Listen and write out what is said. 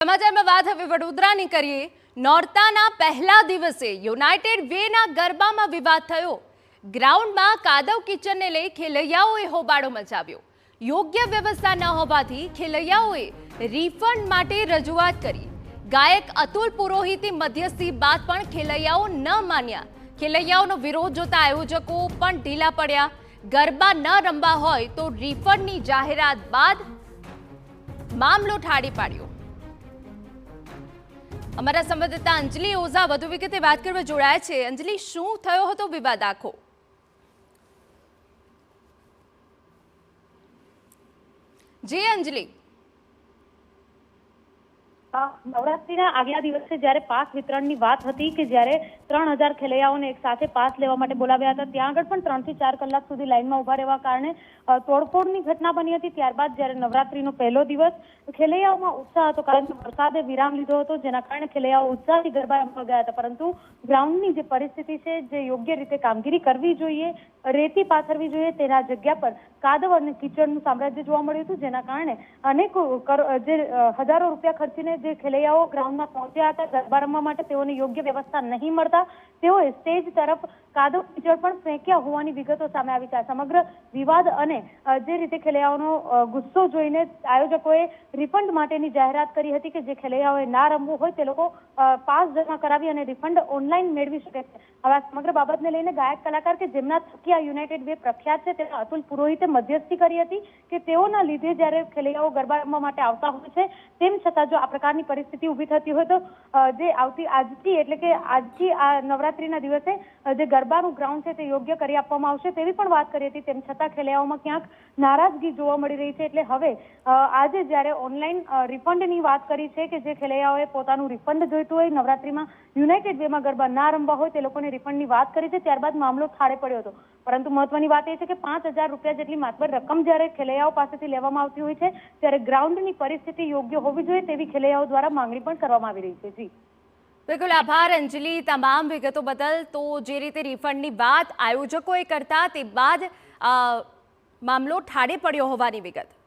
સમાચારમાં વાત હવે વડોદરાની કરીએ। નોરતાના પહેલા દિવસે યુનાઇટેડ વેના ગરબામાં વિવાદ થયો। ગ્રાઉન્ડમાં કાદવ કિચનને લઈ ખેલૈયાઓએ હોબાળો મચાવ્યો। યોગ્ય વ્યવસ્થા ન હોવાથી ખેલૈયાઓએ રિફંડ માટે રજૂઆત કરી। ગાયક અતુલ પુરોહિતે મધ્યસ્થી બાદ પણ ખેલૈયાઓ ન માન્યા। ખેલૈયાઓનો વિરોધ જોતા આયોજકો પણ ઢીલા પડ્યા। ગરબા ન રમવા હોય તો રિફંડની જાહેરાત બાદ મામલો ઠાડી પાડ્યો। અમારા સંવાદદાતા અંજલિ ઓઝા વધુ વિગતે વાત કરવા જોડાયા છે। અંજલિ, શું થયો હતો વિવાદ આખો? જી અંજલિ। નવરાત્રીના આગલા દિવસે જ્યારે પાસ વિતરણની વાત હતી કે જ્યારે 3000 ખેલૈયાઓને એક સાથે પાસ લેવા માટે બોલાવ્યા હતા, ત્યાં આગળ પણ 3 થી 4 કલાક સુધી લાઈનમાં ઉભા રહેવા કારણે તોડફોડની ઘટના બની હતી। ત્યારબાદ જ્યારે નવરાત્રીનો પહેલો દિવસ, ખેલૈયાઓમાં ઉત્સાહ હતો કારણ કે વરસાદે વિરામ લીધો હતો, જેના કારણે ખેલૈયાઓ ઉત્સાહથી ગરબા રમવા ગયા હતા। પરંતુ ગ્રાઉન્ડની જે પરિસ્થિતિ છે, જે યોગ્ય રીતે કામગીરી કરવી જોઈએ, રેતી પાથરવી જોઈએ, તેના જગ્યા પર કાદવ અને કીચડનું સામ્રાજ્ય જોવા મળ્યું હતું, જેના કારણે અનેક હજારો રૂપિયા ખર્ચીને જે ખેલૈયાઓ ગ્રાઉન્ડમાં પહોંચ્યા હતા ગરબા રમવા માટે, તેઓને યોગ્ય વ્યવસ્થા નહીં મળતા તેઓએ સ્ટેજ તરફ કાદવ કીચડ પણ ફેંક્યા હોવાની વિગતો સામે આવી છે। સમગ્ર વિવાદ અને જે રીતે ખેલૈયાઓનો ગુસ્સો જોઈને આયોજકોએ રિફંડ માટેની જાહેરાત કરી હતી કે જે ખેલૈયાઓએ ના રમવું હોય તે લોકો પાસ જમા કરાવી અને રિફંડ ઓનલાઈન મેળવી શકે છે। હવે સમગ્ર બાબતને લઈને ગાયક કલાકાર કે જેમના થકી આ યુનાઇટેડ વે પ્રખ્યાત છે, તેના અતુલ પુરોહિતે મધ્યસ્થી કરી હતી કે તેઓના લીધે જ્યારે ખેલૈયાઓ ગરબા રમવા માટે આવતા હોય છે, તેમ છતાં જો આ પ્રકારની પરિસ્થિતિ ઊભી થતી હોય તો જે આજથી આ નવરાત્રીના દિવસે જે ગરબાનું ગ્રાઉન્ડ છે તે યોગ્ય કરી આપવામાં આવશે તેવી પણ વાત કરી હતી। તેમ છતાં ખેલૈયાઓમાં ક્યાંક નારાજગી જોવા મળી રહી છે। એટલે હવે આજે જ્યારે ઓનલાઈન રિફંડની વાત કરી છે કે જે ખેલૈયાઓએ પોતાનું રિફંડ જોઈતું હોય, નવરાત્રીમાં યુનાઇટેડ વેમાં ગરબા ના રમવા હોય તે લોકોને રિફંડની વાત કરી છે, ત્યારબાદ મામલો થાળે પડ્યો હતો। પરંતુ મહત્વની વાત એ છે કે 5000 રૂપિયા જેટલી માત્ર રકમ જ્યારે ખેલૈયાઓ પાસેથી લેવામાં આવતી હોય છે, ત્યારે ગ્રાઉન્ડની પરિસ્થિતિ યોગ્ય હોવી જોઈએ તેવી ખેલૈયાઓ દ્વારા માંગણી પણ કરવામાં આવી રહી છે। જી બિલકુલ, આભાર અંજલિ તમામ વિગતો બદલ। તો જે રીતે રિફંડની વાત આયોજકોએ કરતા તે બાદ મામલો ઠારે પડ્યો હોવાની વિગત।